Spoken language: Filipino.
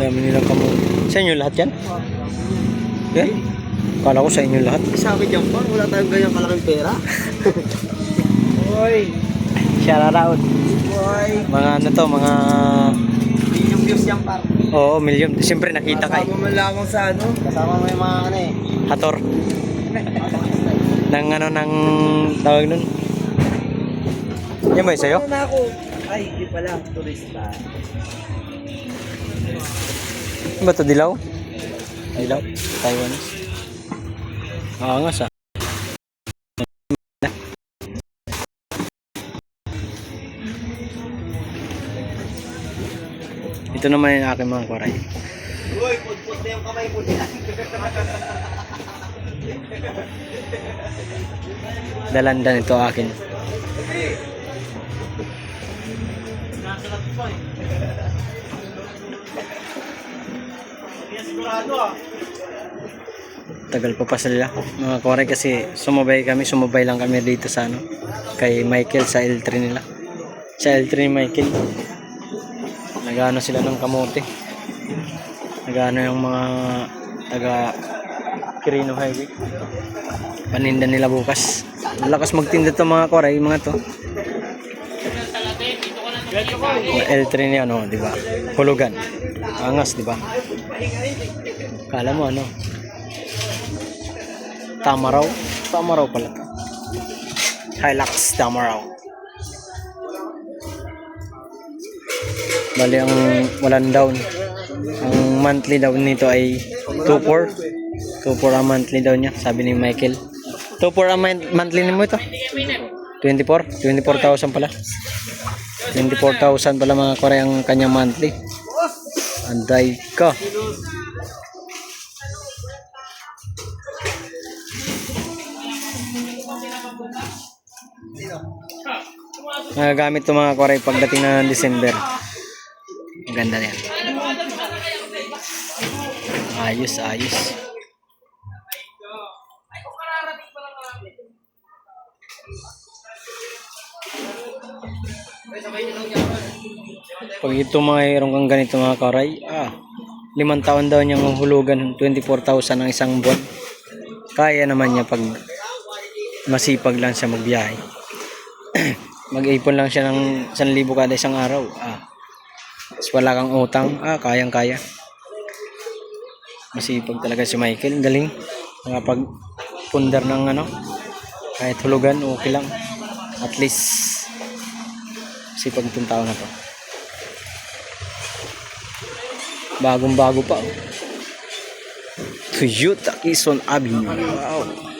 Dami nilang kamote. Sa inyo lahat yan? Yeah? Kala ko sa inyo lahat. Sabi dyan pa, wala tayong ganyan kalaking pera. Hoy! Shout out. Hoy! Mga ano to, mga... Million views yan par. Oo, million. Siyempre nakita ka eh. Kasama mo lamang sa ano? Kasama mo yung mga ano eh. Hator. Nang ano, nang tawag nun. Yan ba yung sa'yo? Ano na ako? Ay, di pala. Turista. Ano ba ito? Dilaw? Dilaw? Taiwanese. Angas ah. Ito naman yung aking mga koray. Uy, put na yung kamay mo nila. Dalandan ito akin. Tagal pa sila mga koray kasi sumabay lang kami dito sa ano kay Michael sa L3 nila. Sa L3 ni Michael. Nagano sila ng kamote. Nagano yung mga taga Quirino Highway. Paninda nila bukas. Malakas magtinda to mga koray, mga to. L3 ni ano, di ba? Hulugan. Angas, di ba? Kala mo ano? Tamaraw. Tamaraw pala. Hilux Tamaraw. Bali ang walang down. Ang monthly down nito ay 2.4. 2.4 ang monthly down niya, sabi ni Michael. 2.4 ang monthly mo ito. 24? 24,000 pala. 24,000 pala mga Korea ang kanyang monthly. Anday ka. Nagagamit ito mga Korea pagdating na December. Ang ganda yan. Ayos, ayos. Pag ito mga hirong kang ganito mga karay, 5 taon daw niyang hulugan, 24,000 ang isang buwan. Kaya naman niya pag masipag lang siya magbiyahe. Mag-ipon lang siya ng 1,000 kada isang araw. Tapos wala kang utang, kayang kaya. Masipag talaga si Michael, galing. Pag pundar ng ano, kahit hulugan, okay lang. At least sipag itong tao na to. Bagong bago pa. Toyota Quezon Avenue. Wow.